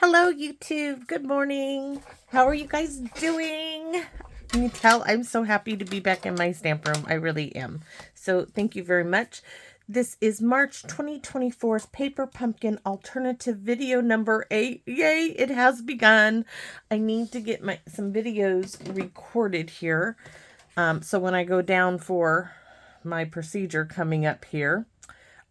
Hello, YouTube. Good morning. How are you guys doing? Can you tell I'm so happy to be back in my stamp room? I really am. So thank you very much. This is March 2024's Paper Pumpkin Alternative video number 8. Yay, it has begun. I need to get some videos recorded here. So when I go down for my procedure coming up here,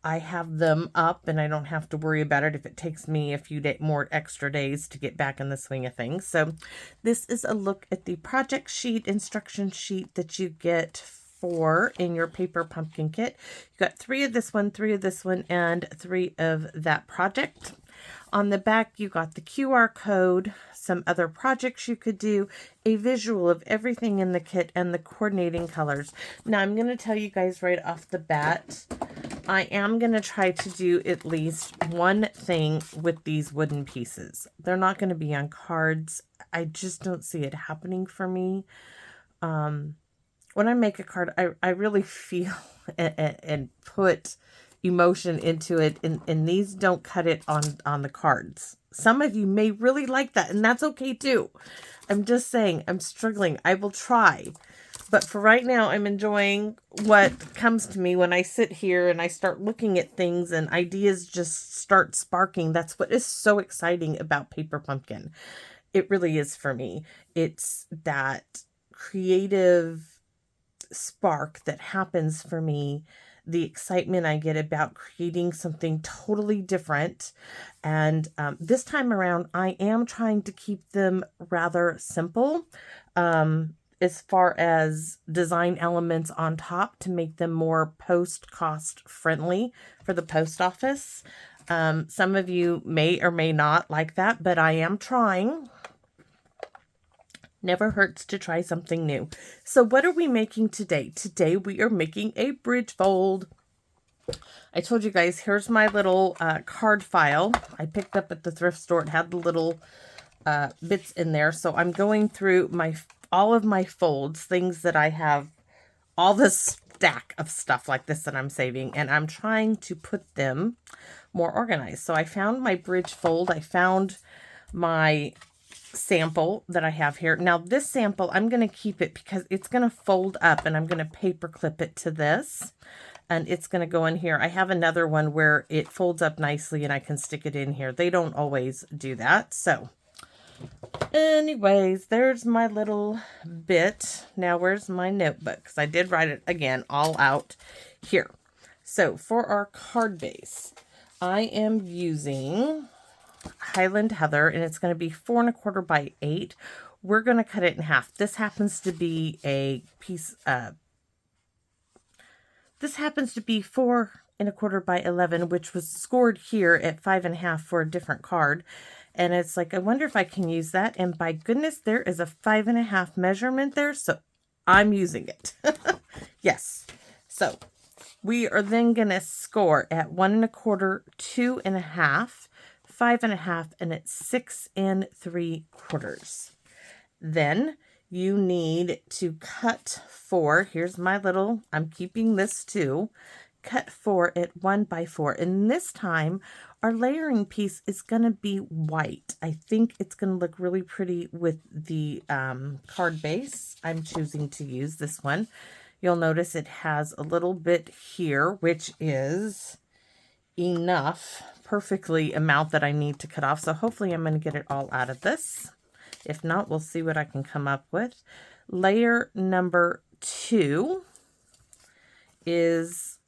I have them up and I don't have to worry about it if it takes me a few more extra days to get back in the swing of things. So this is a look at the project sheet, instruction sheet that you get for in your paper pumpkin kit. You got 3 of this one, 3 of this one, and 3 of that project. On the back, you got the QR code, some other projects you could do, a visual of everything in the kit, and the coordinating colors. Now, I'm going to tell you guys right off the bat, I am going to try to do at least one thing with these wooden pieces. They're not going to be on cards. I just don't see it happening for me. When I make a card, I really feel and put emotion into it, and these don't cut it on the cards. Some of you may really like that, and that's okay too. I'm just saying, I'm struggling. I will try. But for right now, I'm enjoying what comes to me when I sit here and I start looking at things and ideas just start sparking. That's what is so exciting about Paper Pumpkin. It really is for me. It's that creative spark that happens for me, the excitement I get about creating something totally different. And this time around, I am trying to keep them rather simple. As far as design elements on top to make them more post-cost friendly for the post office. Some of you may or may not like that, but I am trying. Never hurts to try something new. So what are we making today? Today we are making a bridge fold. I told you guys, here's my little card file I picked up at the thrift store. It had the little bits in there. So I'm going through all of my folds, things that I have, all this stack of stuff like this that I'm saving, and I'm trying to put them more organized. So I found my bridge fold. I found my sample that I have here. Now this sample, I'm going to keep it because it's going to fold up, and I'm going to paper clip it to this, and it's going to go in here. I have another one where it folds up nicely and I can stick it in here. They don't always do that. So anyways, there's my little bit. Now, where's my notebook? Because I did write it again all out here. So for our card base, I am using Highland Heather, and it's going to be 4 1/4 by 8. We're going to cut it in half. This happens to be a piece. This happens to be 4 1/4 by 11, which was scored here at 5 1/2 for a different card. And it's like, I wonder if I can use that. And by goodness, there is a 5 1/2 measurement there. So I'm using it. Yes. So we are then going to score at 1 1/4, 2 1/2, 5 1/2, and at 6 3/4. Then you need to cut 4. Here's my little, I'm keeping this too. Cut 4 at 1 by 4. And this time, our layering piece is going to be white. I think it's going to look really pretty with the card base. I'm choosing to use this one. You'll notice it has a little bit here, which is enough, perfectly amount that I need to cut off. So hopefully I'm going to get it all out of this. If not, we'll see what I can come up with. Layer number 2 is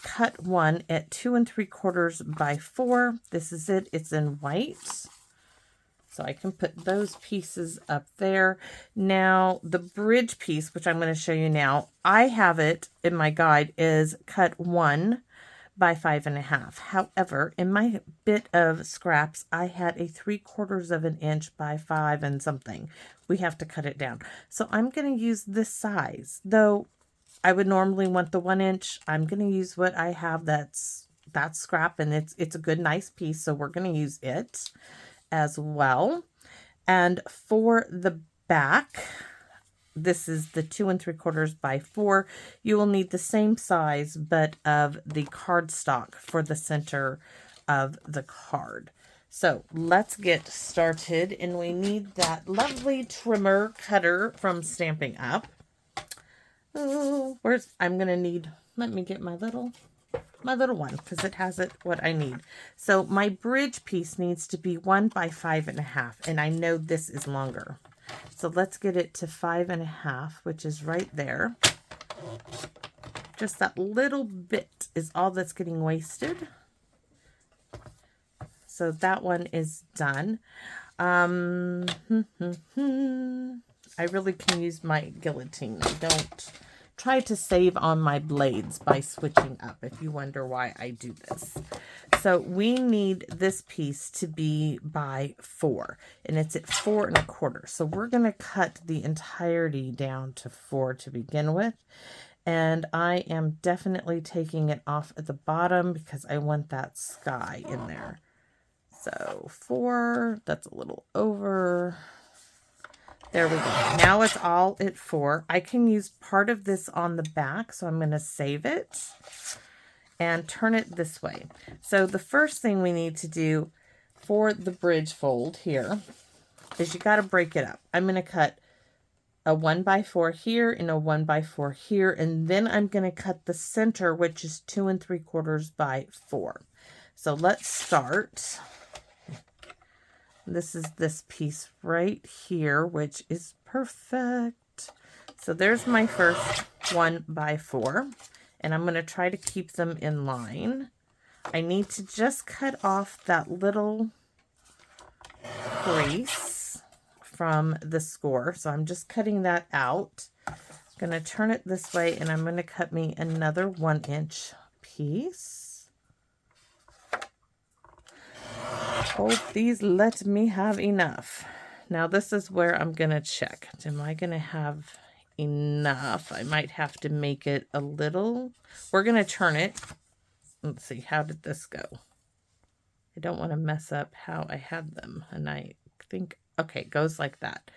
cut 1 at 2 3/4 by 4. This is it. It's in white. So I can put those pieces up there. Now, the bridge piece, which I'm going to show you now, I have it in my guide is cut 1 by 5 1/2. However, in my bit of scraps, I had a 3/4 of an inch by 5 and something. We have to cut it down. So I'm going to use this size, though I would normally want the 1 inch. I'm going to use what I have that's scrap, and it's a good, nice piece. So we're going to use it as well. And for the back, this is the 2 3/4 by 4. You will need the same size, but of the cardstock for the center of the card. So let's get started, and we need that lovely trimmer cutter from Stampin' Up. Oh, I'm gonna need, let me get my little one, because it has what I need. So my bridge piece needs to be 1 by 5.5, and I know this is longer. So let's get it to 5.5, which is right there. Just that little bit is all that's getting wasted. So that one is done. I really can use my guillotine. I don't try to save on my blades by switching up, if you wonder why I do this. So we need this piece to be by 4, and it's at 4 1/4. So we're going to cut the entirety down to 4 to begin with. And I am definitely taking it off at the bottom because I want that sky in there. So 4, that's a little over. There we go. Now it's all at 4. I can use part of this on the back, so I'm going to save it and turn it this way. So the first thing we need to do for the bridge fold here is you got to break it up. I'm going to cut a 1 by 4 here and a 1 by 4 here, and then I'm going to cut the center, which is 2 3/4 by 4. So let's start. This is this piece right here, which is perfect. So there's my first 1 by 4, and I'm going to try to keep them in line. I need to just cut off that little crease from the score. So I'm just cutting that out. I'm going to turn it this way, and I'm going to cut me another 1-inch piece. Hope these let me have enough. Now this is where I'm going to check. Am I going to have enough? I might have to make it a little. We're going to turn it. Let's see. How did this go? I don't want to mess up how I had them. And I think, okay, it goes like that.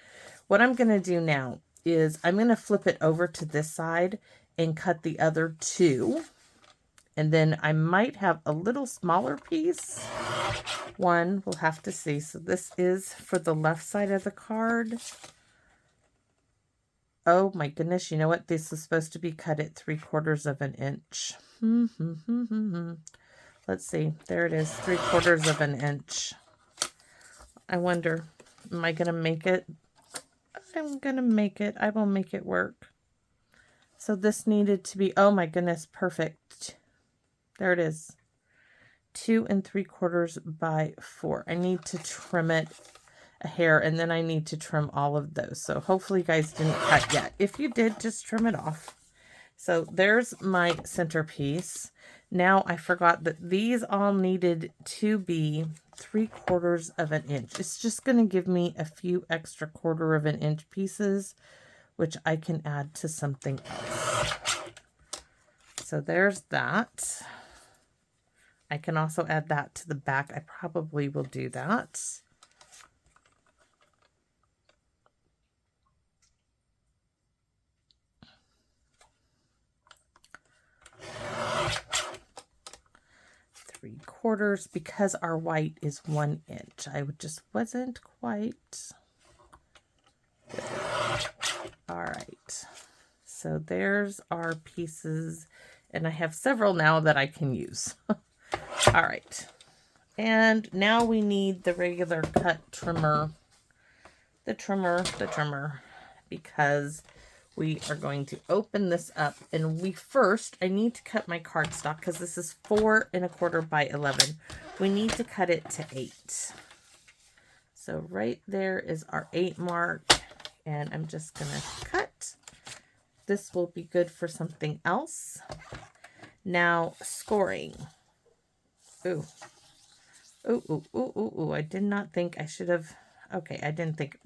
What I'm going to do now is I'm going to flip it over to this side and cut the other 2. And then I might have a little smaller piece. One, we'll have to see. So this is for the left side of the card. Oh my goodness, you know what? This is supposed to be cut at 3/4 inch. Let's see. There it is, 3/4 inch. I wonder, am I going to make it? I'm going to make it. I will make it work. So this needed to be, oh my goodness, perfect. There it is. 2 3/4 by 4. I need to trim it a hair, and then I need to trim all of those. So hopefully you guys didn't cut yet. If you did, just trim it off. So there's my centerpiece. Now I forgot that these all needed to be 3/4 inch. It's just going to give me a few extra 1/4 inch pieces, which I can add to something else. So there's that. I can also add that to the back. I probably will do that. Three-quarters, because our white is 1 inch. I just wasn't quite good. All right. So there's our pieces, and I have several now that I can use. All right, and now we need the regular cut trimmer, the trimmer, because we are going to open this up, and I need to cut my cardstock because this is 4 1/4 by 11. We need to cut it to 8. So right there is our 8 mark, and I'm just going to cut. This will be good for something else. Now, scoring. Ooh. Ooh. I did not think I should have. Okay, I didn't think.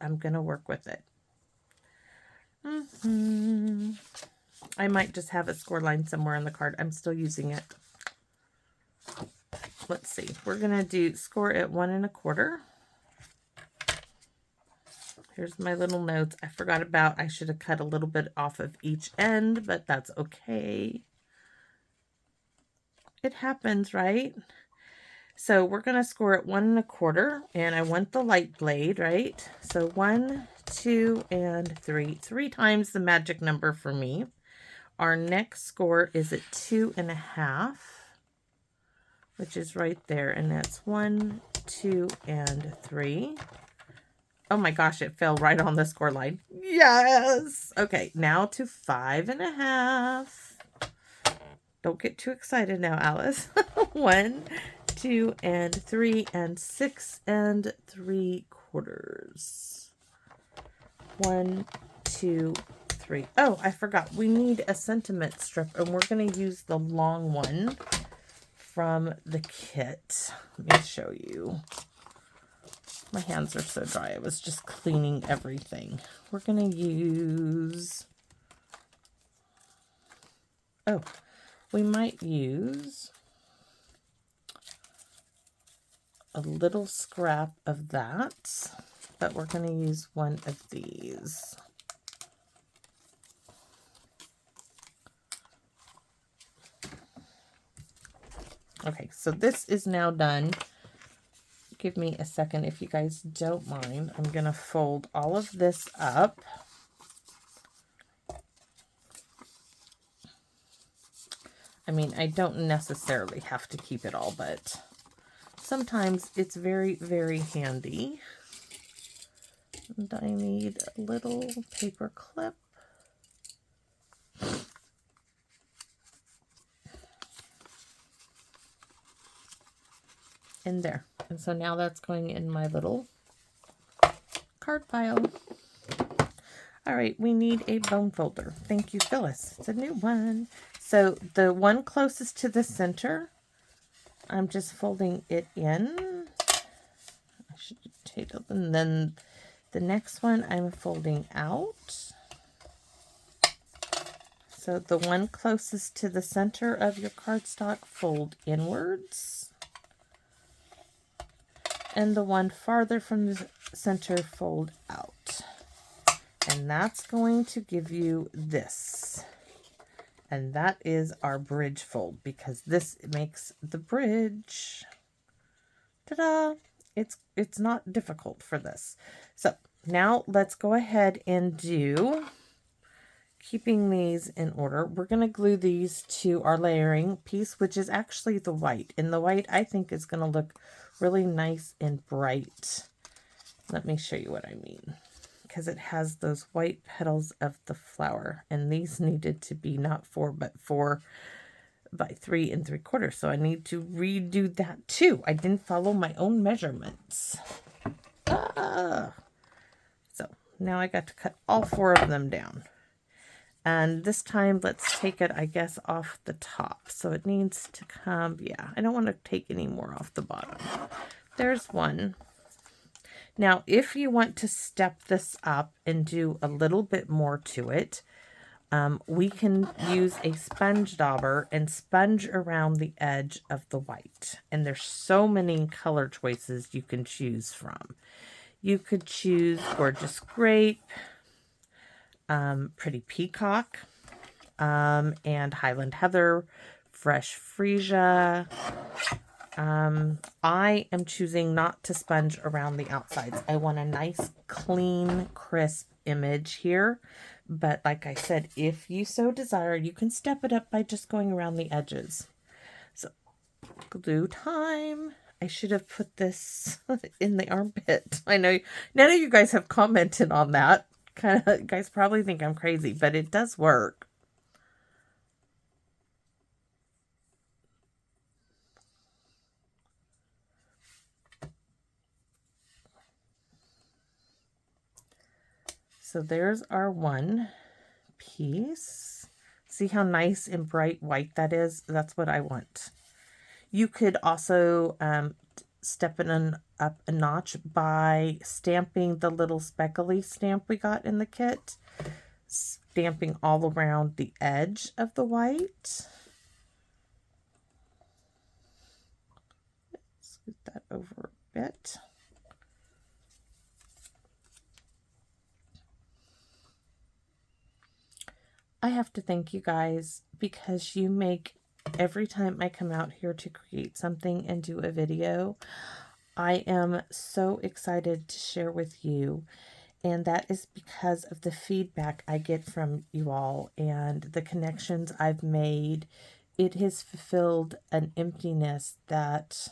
I'm going to work with it. I might just have a score line somewhere on the card. I'm still using it. Let's see. We're going to do score at 1 1/4. Here's my little notes. I forgot about, I should have cut a little bit off of each end, but that's okay. It happens, right? So we're going to score it 1 1/4, and I want the light blade, right? So 1, 2, and 3. 3 times the magic number for me. Our next score is at 2 1/2, which is right there, and that's 1, 2, and 3. Oh my gosh, it fell right on the score line. Yes! Okay, now to 5 1/2. Don't get too excited now, Alice. 1, 2, and 3, and 6 3/4. 1, 2, 3. Oh, I forgot. We need a sentiment strip, and we're going to use the long one from the kit. Let me show you. My hands are so dry. I was just cleaning everything. We're going to use... Oh, we might use a little scrap of that, but we're going to use one of these. Okay, so this is now done. Give me a second if you guys don't mind. I'm going to fold all of this up. I mean, I don't necessarily have to keep it all, but sometimes it's very, very handy. And I need a little paper clip. In there. And so now that's going in my little card pile. All right, we need a bone folder. Thank you, Phyllis. It's a new one. So the one closest to the center, I'm just folding it in. I should take it, and then the next one I'm folding out. So the one closest to the center of your cardstock, fold inwards. And the one farther from the center, fold out. And that's going to give you this. And that is our bridge fold, because this makes the bridge. Ta-da! It's not difficult for this. So now let's go ahead and do, keeping these in order, we're going to glue these to our layering piece, which is actually the white. And the white, I think, is going to look really nice and bright. Let me show you what I mean. Because it has those white petals of the flower. And these needed to be not 4, but 4 by 3 3/4. So I need to redo that too. I didn't follow my own measurements. So now I got to cut all 4 of them down. And this time, let's take it, I guess, off the top. So it needs to come, yeah, I don't want to take any more off the bottom. There's one. Now, if you want to step this up and do a little bit more to it, we can use a sponge dauber and sponge around the edge of the white. And there's so many color choices you can choose from. You could choose Gorgeous Grape, Pretty Peacock, and Highland Heather, Fresh Freesia. I am choosing not to sponge around the outsides. I want a nice, clean, crisp image here. But like I said, if you so desire, you can step it up by just going around the edges. So, glue time. I should have put this in the armpit. I know none of you guys have commented on that. Kind of, you guys probably think I'm crazy, but it does work. So there's our one piece. See how nice and bright white that is? That's what I want. You could also step it up a notch by stamping the little speckly stamp we got in the kit. Stamping all around the edge of the white. Scoot that over a bit. I have to thank you guys because you make every time I come out here to create something and do a video, I am so excited to share with you. And that is because of the feedback I get from you all and the connections I've made. It has fulfilled an emptiness that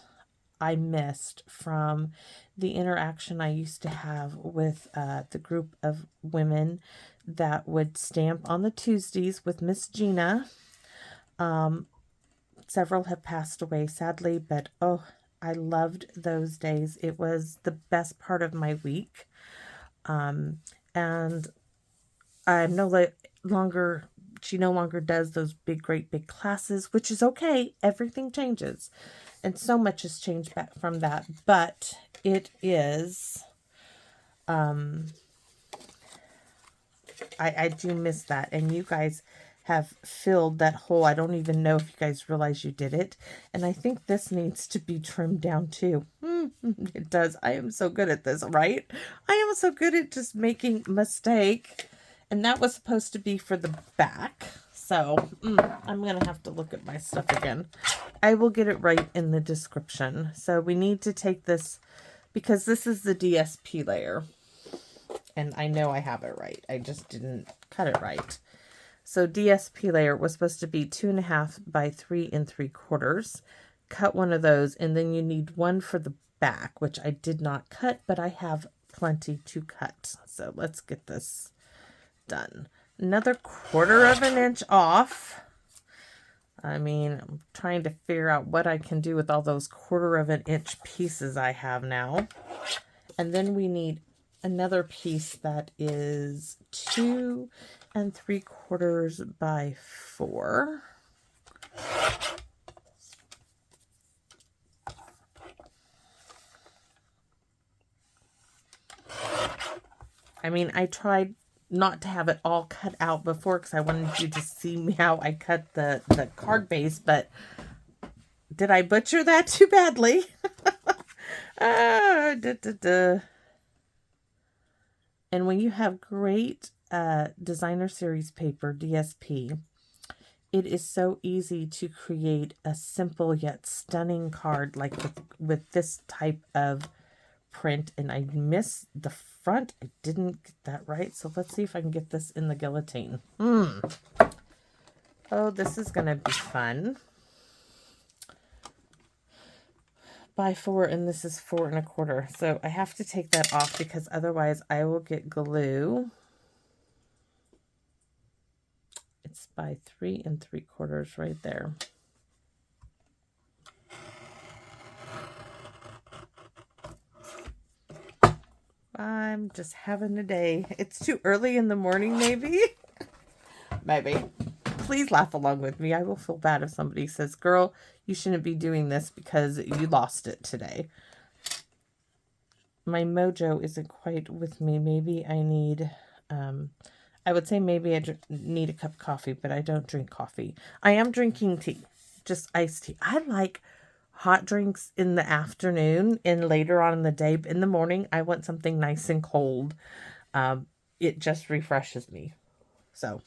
I missed from the interaction I used to have with the group of women that would stamp on the Tuesdays with Miss Gina. Several have passed away, sadly, but oh, I loved those days. It was the best part of my week. And I'm no longer, she no longer does those great big classes, which is okay. Everything changes. And so much has changed back from that. But it is, I do miss that. And you guys have filled that hole. I don't even know if you guys realize you did it. And I think this needs to be trimmed down too. It does. I am so good at this, right? I am so good at just making a mistake. And that was supposed to be for the back. So I'm going to have to look at my stuff again. I will get it right in the description. So we need to take this because this is the DSP layer. And I know I have it right. I just didn't cut it right. So DSP layer was supposed to be 2.5 by 3 3/4. Cut one of those, and then you need one for the back, which I did not cut, but I have plenty to cut. So let's get this done. Another 1/4 of an inch off. I mean, I'm trying to figure out what I can do with all those 1/4 of an inch pieces I have now. And then we need another piece that is 2 3/4 by 4. I mean, I tried not to have it all cut out before because I wanted you to see how I cut the card base, but did I butcher that too badly? And when you have great designer series paper, DSP, it is so easy to create a simple yet stunning card like with this type of print. And I missed the front. I didn't get that right. So let's see if I can get this in the guillotine. Oh, this is going to be fun. By 4, and this is 4 1/4. So I have to take that off because otherwise I will get glue. It's by 3 3/4 right there. I'm just having a day. It's too early in the morning, maybe. Maybe. Please laugh along with me. I will feel bad if somebody says, girl, you shouldn't be doing this because you lost it today. My mojo isn't quite with me. Maybe I need, I would say maybe I need a cup of coffee, but I don't drink coffee. I am drinking tea, just iced tea. I like hot drinks in the afternoon and later on in the day. But in the morning, I want something nice and cold. It just refreshes me. So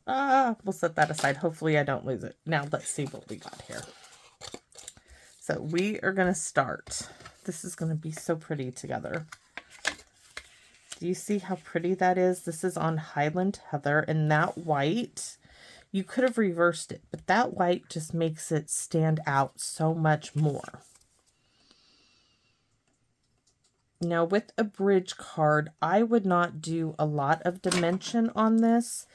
we'll set that aside. Hopefully I don't lose it. Now let's see what we got here. So we are going to start. This is going to be so pretty together. Do you see how pretty that is? This is on Highland Heather, and that white, you could have reversed it, but that white just makes it stand out so much more. Now with a bridge card, I would not do a lot of dimension on this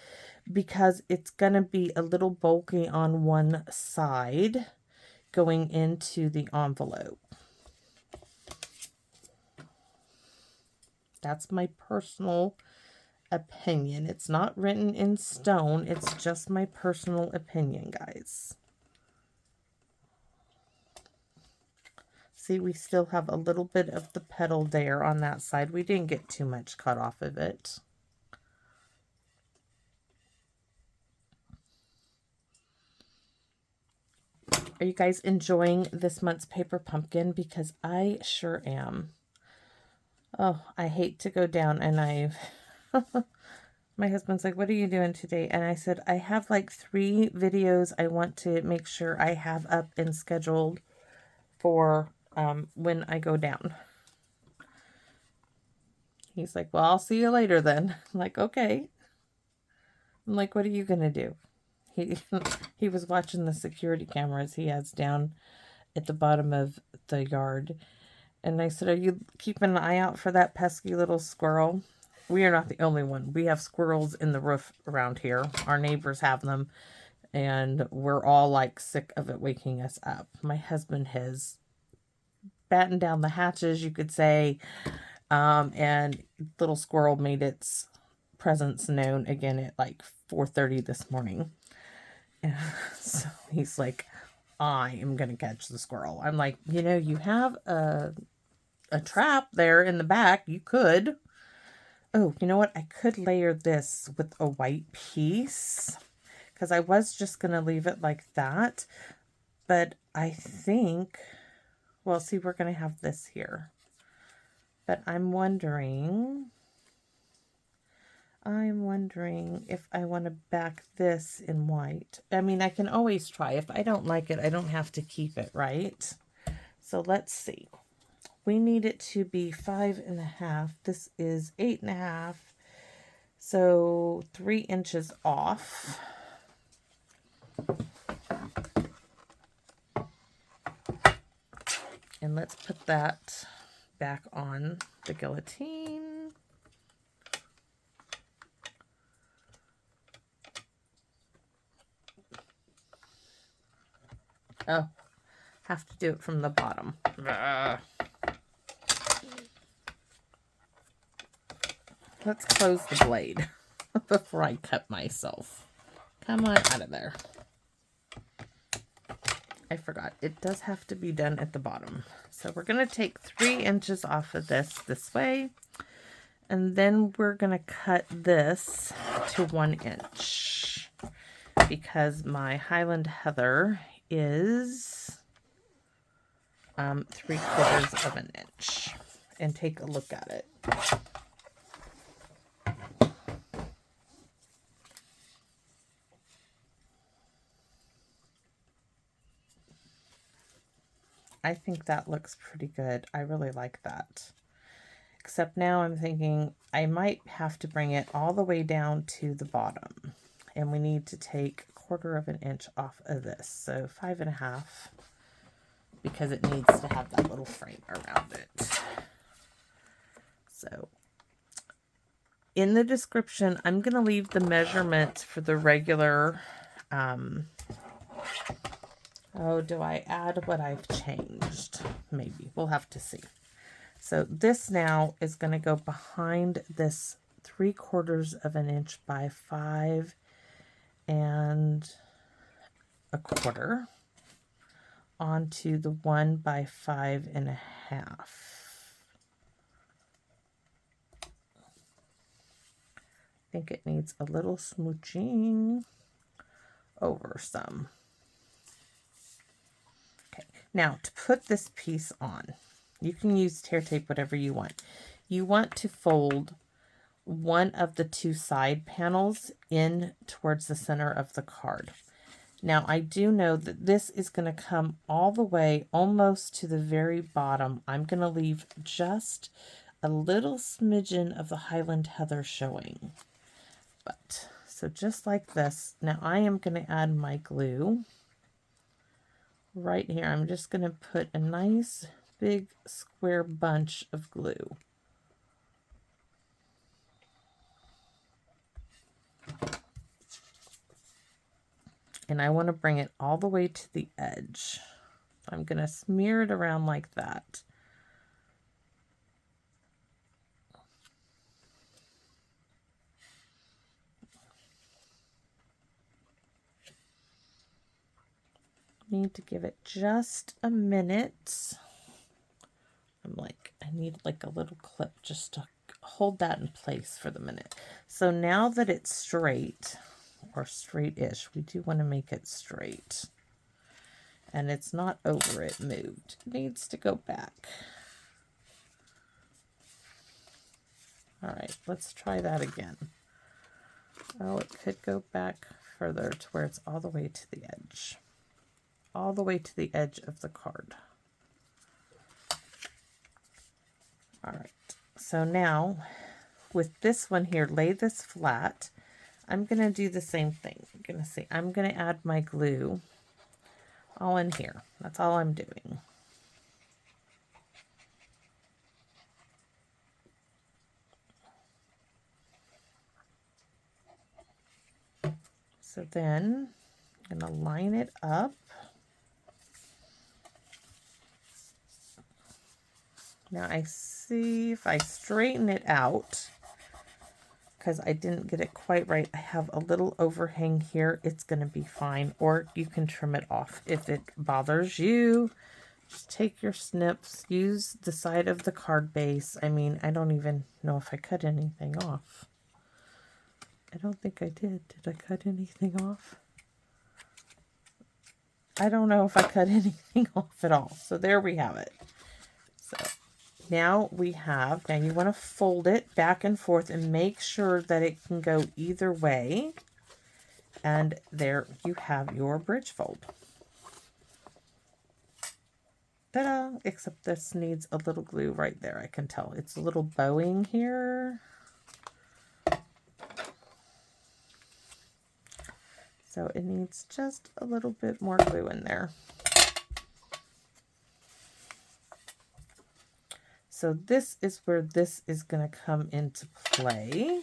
because it's going to be a little bulky on one side going into the envelope. That's my personal opinion. It's not written in stone. It's just my personal opinion, guys. See, we still have a little bit of the petal there on that side. We didn't get too much cut off of it. Are you guys enjoying this month's paper pumpkin? Because I sure am. Oh, I hate to go down, and I've My husband's like, what are you doing today? And I said, I have like 3 videos I want to make sure I have up and scheduled for when I go down. He's like, well, I'll see you later then. I'm like, okay. I'm like, what are you going to do? He was watching the security cameras he has down at the bottom of the yard. And I said, are you keeping an eye out for that pesky little squirrel? We are not the only one. We have squirrels in the roof around here. Our neighbors have them. And we're all like sick of it waking us up. My husband has battened down the hatches, you could say. And little squirrel made its presence known again at like 4:30 this morning. So he's like, I am going to catch the squirrel. I'm like, you know, you have a trap there in the back. You could. Oh, you know what? I could layer this with a white piece because I was just going to leave it like that. But I think, well, see, we're going to have this here. But I'm wondering if I want to back this in white. I mean, I can always try. If I don't like it, I don't have to keep it, right? So let's see. We need it to be 5.5. This is 8.5. So 3 inches off. And let's put that back on the guillotine. Oh, have to do it from the bottom. Let's close the blade before I cut myself. Come on out of there. I forgot. It does have to be done at the bottom. So we're going to take 3 inches off of this way. And then we're going to cut this to 1 inch. Because my Highland Heather is 3/4 of an inch. And take a look at it. I think that looks pretty good. I really like that. Except now I'm thinking I might have to bring it all the way down to the bottom. And we need to take 1/4 of an inch off of this. So 5.5, because it needs to have that little frame around it. So in the description, I'm going to leave the measurements for the regular. Oh, do I add what I've changed? Maybe. We'll have to see. So this now is going to go behind this 3/4 of an inch by 5 1/4 onto the 1 by 5.5. I think it needs a little smooching over some. Okay, now to put this piece on, you can use tear tape, whatever you want. You want to fold one of the 2 side panels in towards the center of the card. Now, I do know that this is going to come all the way almost to the very bottom. I'm going to leave just a little smidgen of the Highland Heather showing. But, so just like this. Now, I am going to add my glue right here. I'm just going to put a nice big square bunch of glue. And I want to bring it all the way to the edge. So I'm going to smear it around like that. Need to give it just a minute. I'm like, I need like a little clip just to hold that in place for the minute. So now that it's straight, or straight-ish, we do want to make it straight. And it's not over, it moved. It needs to go back. All right, let's try that again. Oh, it could go back further to where it's all the way to the edge. All the way to the edge of the card. All right, so now with this one here, lay this flat. I'm going to do the same thing. I'm going to add my glue all in here. That's all I'm doing. So then I'm going to line it up. Now I see if I straighten it out, because I didn't get it quite right, I have a little overhang here. It's going to be fine, or you can trim it off if it bothers you. Just take your snips, use the side of the card base. I mean, I don't even know if I cut anything off. I don't think I did. Did I cut anything off? I don't know if I cut anything off at all. So there we have it. So now you want to fold it back and forth and make sure that it can go either way. And there you have your bridge fold. Ta-da! Except this needs a little glue right there. I can tell it's a little bowing here. So it needs just a little bit more glue in there. So this is where this is going to come into play.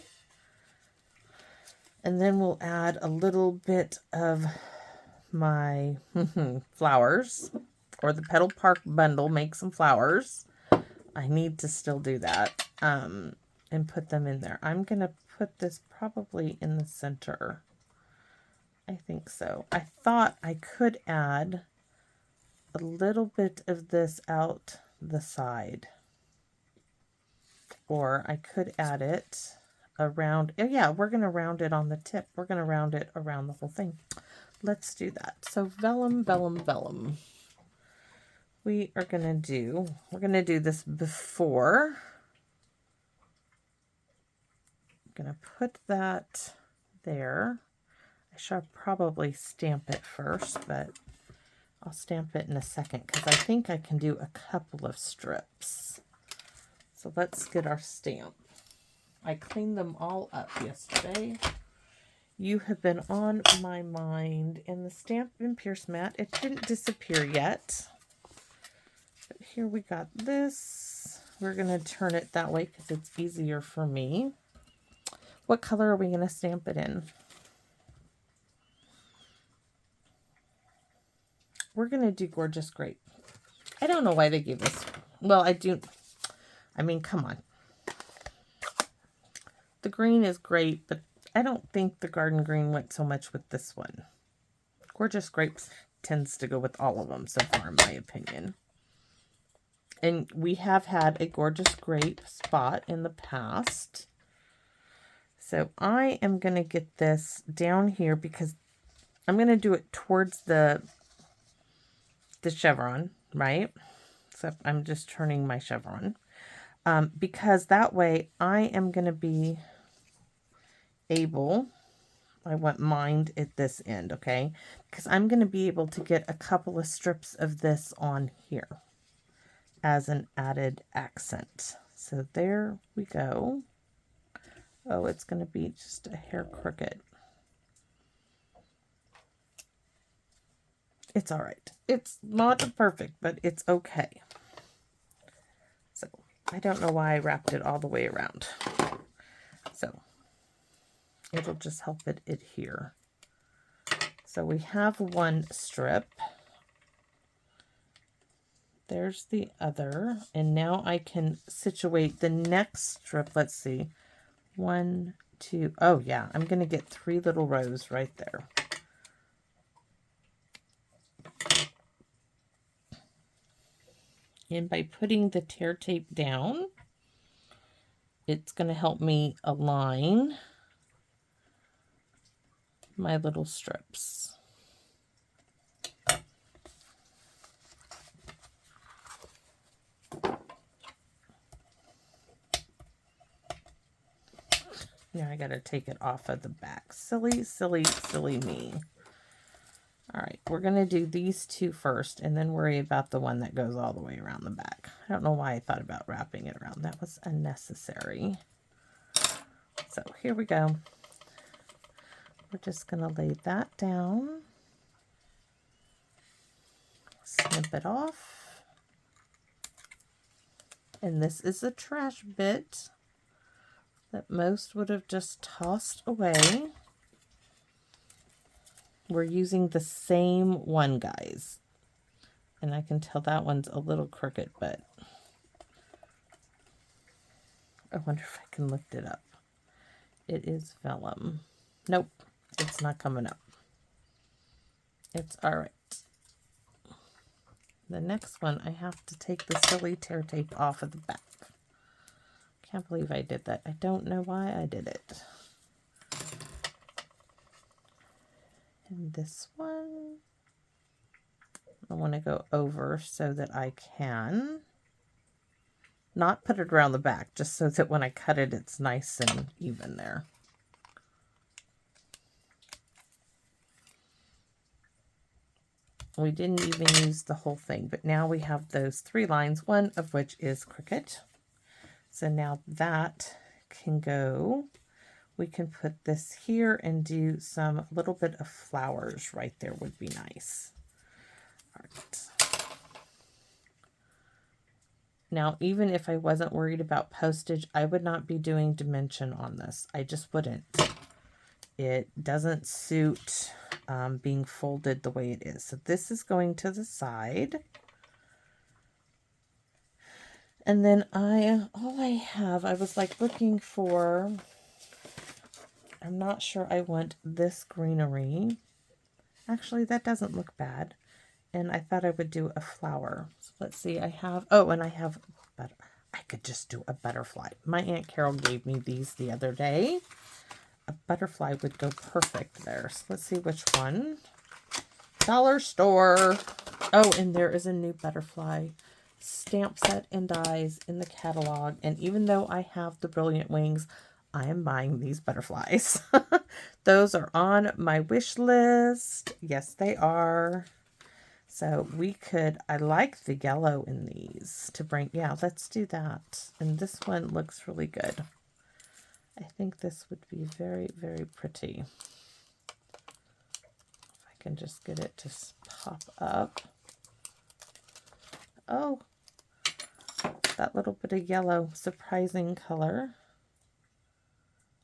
And then we'll add a little bit of my flowers, or the Petal Park bundle, make some flowers. I need to still do that, and put them in there. I'm going to put this probably in the center. I think so. I thought I could add a little bit of this out the side. Or I could add it around. Oh yeah, we're going to round it on the tip. We're going to round it around the whole thing. Let's do that. So vellum, vellum, vellum. We're going to do this before. I'm going to put that there. I should probably stamp it first, but I'll stamp it in a second because I think I can do a couple of strips. So let's get our stamp. I cleaned them all up yesterday. You have been on my mind. And the Stampin' Pierce mat, it didn't disappear yet. But here we got this. We're going to turn it that way because it's easier for me. What color are we going to stamp it in? We're going to do Gorgeous Grape. I don't know why they gave us. Well, I do. I mean, come on. The green is great, but I don't think the garden green went so much with this one. Gorgeous Grapes tends to go with all of them so far, in my opinion. And we have had a Gorgeous Grape spot in the past. So I am going to get this down here because I'm going to do it towards the chevron, right? So I'm just turning my chevron. Because that way I am going to be able, I want mine at this end, okay? Because I'm going to be able to get a couple of strips of this on here as an added accent. So there we go. Oh, it's going to be just a hair crooked. It's all right. It's not perfect, but it's okay. So I don't know why I wrapped it all the way around. So it'll just help it adhere. So we have one strip. There's the other. And now I can situate the next strip. Let's see. 1, 2. Oh yeah, I'm going to get 3 little rows right there. And by putting the tear tape down, it's going to help me align my little strips. Now I gotta take it off of the back. Silly, silly, silly me. All right, we're gonna do these two first and then worry about the one that goes all the way around the back. I don't know why I thought about wrapping it around. That was unnecessary. So here we go. We're just gonna lay that down. Snip it off. And this is a trash bit that most would have just tossed away. We're using the same one, guys. And I can tell that one's a little crooked, but I wonder if I can lift it up. It is vellum. Nope, it's not coming up. It's all right. The next one, I have to take the silly tear tape off of the back. Can't believe I did that. I don't know why I did it. And this one, I want to go over so that I can not put it around the back, just so that when I cut it, it's nice and even there. We didn't even use the whole thing, but now we have those 3 lines, one of which is crooked. So now that can go. We can put this here and do some little bit of flowers right there would be nice. All right. Now, even if I wasn't worried about postage, I would not be doing dimension on this. I just wouldn't. It doesn't suit being folded the way it is. So this is going to the side. And then I was like looking for, I'm not sure I want this greenery. Actually, that doesn't look bad. And I thought I would do a flower. So let's see, I have, oh, and I have, but I could just do a butterfly. My Aunt Carol gave me these the other day. A butterfly would go perfect there. So let's see which one. Dollar store. Oh, and there is a new butterfly stamp set and dies in the catalog. And even though I have the Brilliant Wings, I am buying these butterflies. Those are on my wish list. Yes, they are. So we could, I like the yellow in these to bring, yeah, let's do that. And this one looks really good. I think this would be very, very pretty. If I can just get it to pop up. Oh, that little bit of yellow, surprising color.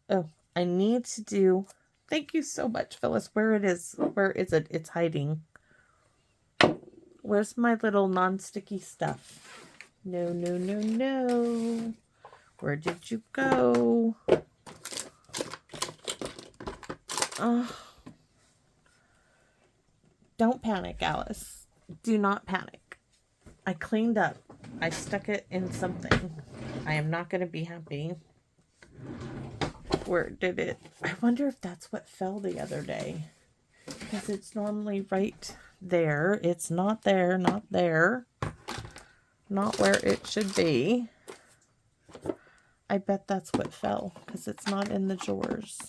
Oh, I need to do, thank you so much, Phyllis. Where it is, where is it? It's hiding. Where's my little non-sticky stuff? No, no, no, no. Where did you go? Don't panic, Alice. Do not panic. I cleaned up. I stuck it in something. I am not going to be happy. Where did it? I wonder if that's what fell the other day. Because it's normally right there. It's not there, not there. Not where it should be. I bet that's what fell. Because it's not in the drawers.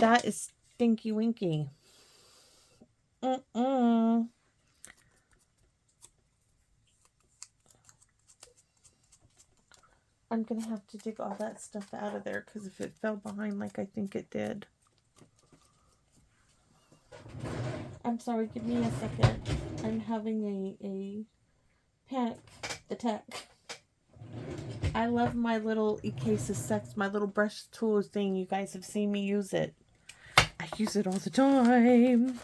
That is stinky winky. I'm going to have to dig all that stuff out of there because if it fell behind like I think it did. I'm sorry, give me a second. I'm having a panic attack. I love my little Icasa Sex, my little brush tool thing. You guys have seen me use it. I use it all the time.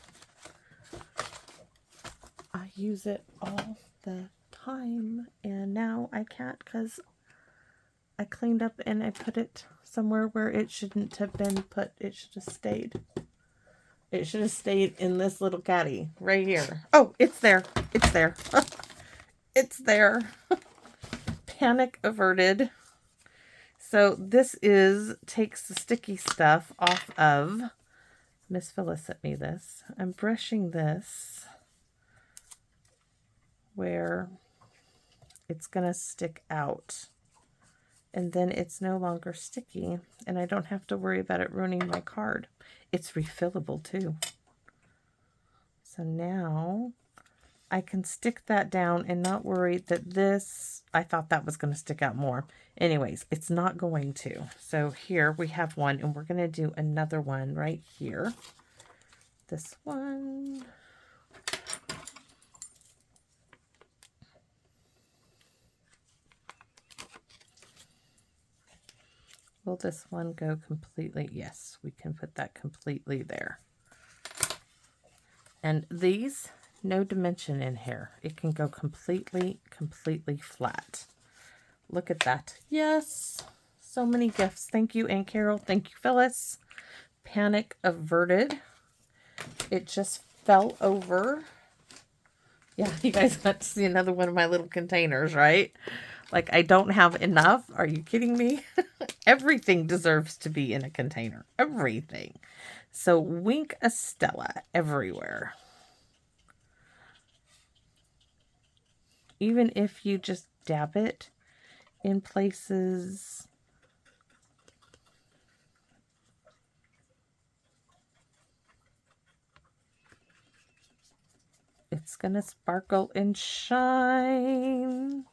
I use it all the time. And now I can't because I cleaned up and I put it somewhere where it shouldn't have been put. It should have stayed. It should have stayed in this little caddy right here. Oh, it's there. It's there. It's there. Panic averted. So this takes the sticky stuff off of, Miss Phyllis sent me this. I'm brushing this where it's going to stick out. And then it's no longer sticky, and I don't have to worry about it ruining my card. It's refillable too. So now I can stick that down and not worry that this, I thought that was going to stick out more. Anyways, it's not going to. So here we have one, and we're going to do another one right here. This one. Will this one go completely? Yes, we can put that completely there. And these, no dimension in here. It can go completely flat. Look at that. Yes, so many gifts. Thank you, Aunt Carol. Thank you, Phyllis. Panic averted. It just fell over. Yeah, you guys got to see another one of my little containers, right? Like, I don't have enough. Are you kidding me? Everything deserves to be in a container. Everything. So, Wink Estella everywhere. Even if you just dab it in places. It's going to sparkle and shine.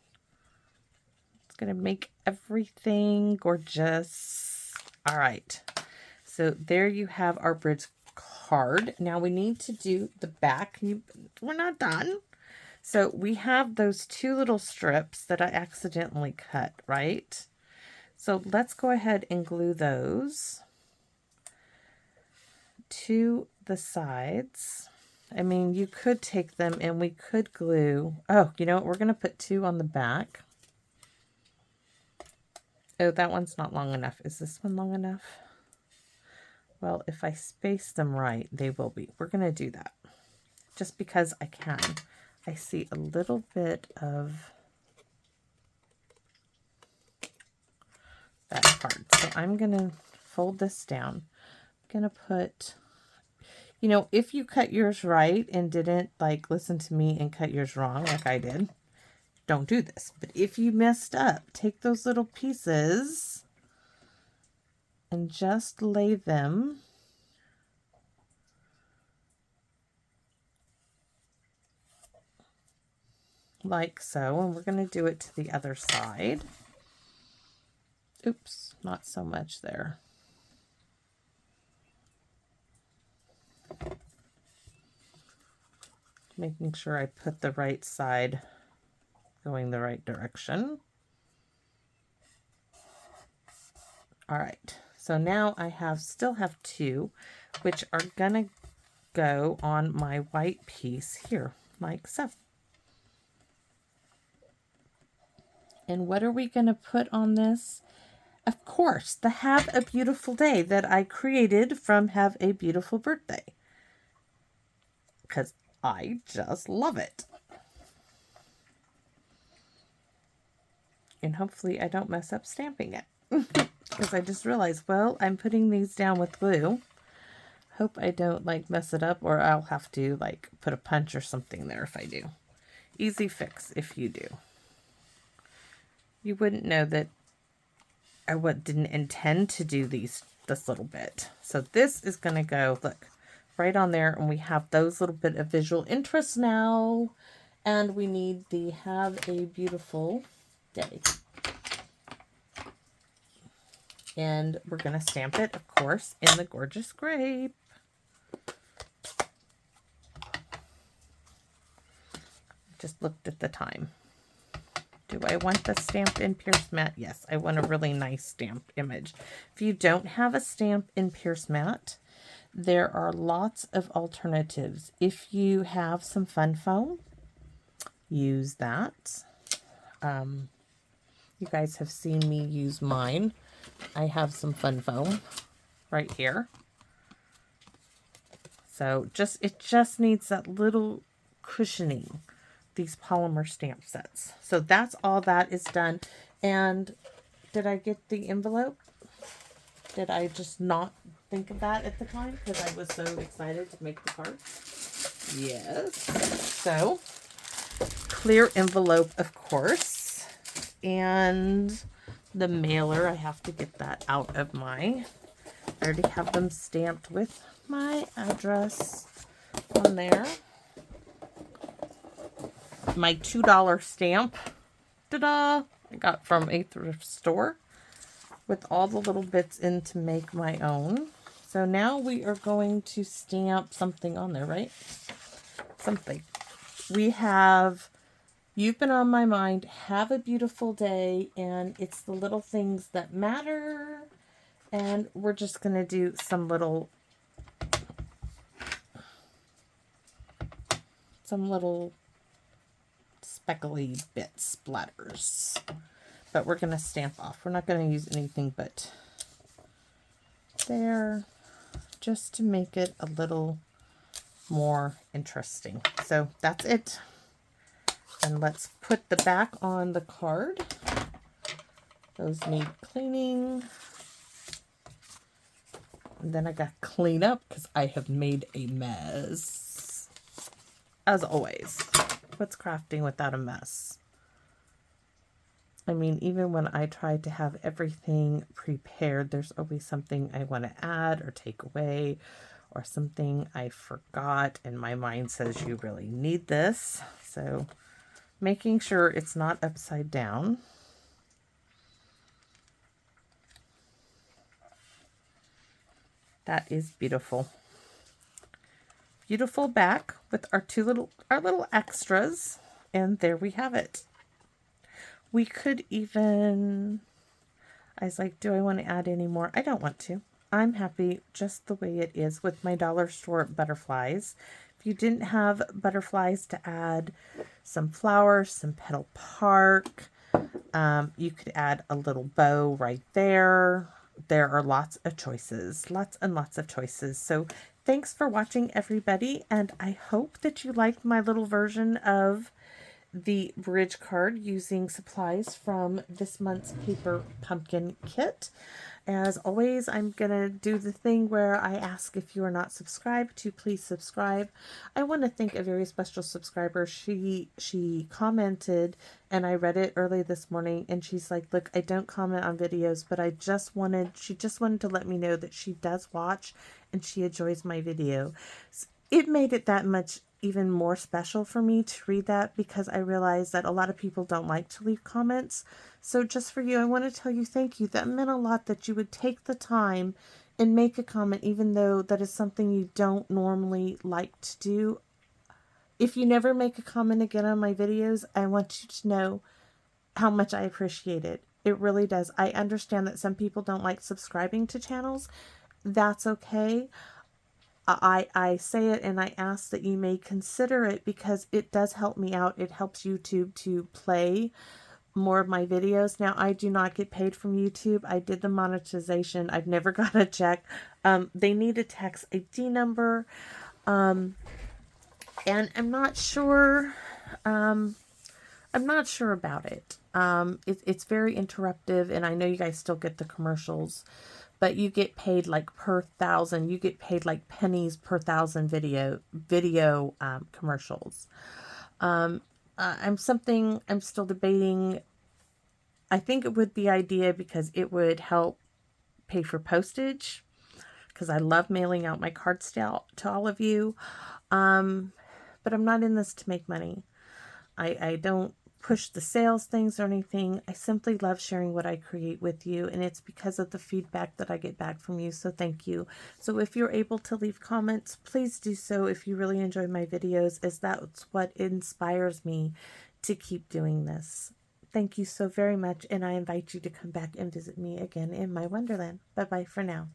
It's going to make everything gorgeous. All right. So there you have our bridge card. Now we need to do the back. We're not done. So we have those two little strips that I accidentally cut, right? So let's go ahead and glue those to the sides. I mean, you could take them and we could glue. Oh, you know what? We're going to put two on the back. Oh, that one's not long enough. Is this one long enough? Well, if I space them right, they will be. We're going to do that just because I can. I see a little bit of that part. So I'm going to fold this down. I'm going to put, you know, if you cut yours right and didn't like listen to me and cut yours wrong like I did, don't do this. But if you messed up, take those little pieces and just lay them like so. And we're going to do it to the other side. Oops, not so much there. Making sure I put the right side going the right direction. All right, so now I still have two, which are gonna go on my white piece here, like so. And what are we gonna put on this? Of course, the Have a Beautiful Day that I created from Have a Beautiful Birthday, because I just love it. And hopefully I don't mess up stamping it. Because I just realized, well, I'm putting these down with glue. Hope I don't like mess it up, or I'll have to like put a punch or something there if I do. Easy fix if you do. You wouldn't know that I didn't intend to do this little bit. So this is going to go, look, right on there. And we have those little bit of visual interest now. And we need the Have a Beautiful Day. And we're going to stamp it, of course, in the Gorgeous Grape. Just looked at the time. Do I want the stamp in Pierce Matte? Yes, I want a really nice stamped image. If you don't have a stamp in Pierce Matte, there are lots of alternatives. If you have some fun foam, use that. You guys have seen me use mine. I have some fun foam right here. So it just needs that little cushioning, these polymer stamp sets. So that's all that is done. And did I get the envelope? Did I just not think of that at the time because I was so excited to make the card? Yes. So clear envelope, of course, and the mailer. I have to get that out of my, I already have them stamped with my address on there. My $2 stamp, ta-da, I got from a thrift store with all the little bits in to make my own. So now we are going to stamp something on there, right? Something. We have You've Been on My Mind, Have a Beautiful Day, and It's the Little Things That Matter. And we're just going to do some little speckly bits, splatters. But we're going to stamp off. We're not going to use anything but there, just to make it a little more interesting. So that's it. And let's put the back on the card. Those need cleaning. And then I got to clean up because I have made a mess. As always, what's crafting without a mess? I mean, even when I try to have everything prepared, there's always something I want to add or take away, or something I forgot and my mind says you really need this. So making sure it's not upside down. That is beautiful. Beautiful back with our little extras, and there we have it. We could even, I was like, do I want to add any more? I don't want to. I'm happy just the way it is with my dollar store butterflies. If you didn't have butterflies to add some flowers, some petal bark, you could add a little bow right there. There are lots of choices, lots and lots of choices. So thanks for watching, everybody, and I hope that you liked my little version of the bridge card using supplies from this month's paper pumpkin kit. As always, I'm gonna do the thing where I ask if you are not subscribed to please subscribe. I want to thank a very special subscriber. She commented, and I read it early this morning, and she's like, look, I don't comment on videos, but she just wanted to let me know that she does watch and she enjoys my video. It made it that much even more special for me to read that, because I realized that a lot of people don't like to leave comments. So just for you, I want to tell you thank you. That meant a lot that you would take the time and make a comment, even though that is something you don't normally like to do. If you never make a comment again on my videos, I want you to know how much I appreciate it. It really does. I understand that some people don't like subscribing to channels. That's okay. I say it and I ask that you may consider it, because it does help me out. It helps YouTube to play more of my videos. Now, I do not get paid from YouTube. I did the monetization. I've never got a check. They need a tax ID number. And I'm not sure. I'm not sure about it. It's very interruptive, and I know you guys still get the commercials, but you get paid like per thousand. You get paid like pennies per thousand video commercials. I'm still debating. I think it would be idea, because it would help pay for postage, because I love mailing out my cards to all of you. But I'm not in this to make money. I don't push the sales things or anything. I simply love sharing what I create with you, and it's because of the feedback that I get back from you. So thank you. So if you're able to leave comments, please do so if you really enjoy my videos, as that's what inspires me to keep doing this. Thank you so very much, and I invite you to come back and visit me again in my Wonderland. Bye-bye for now.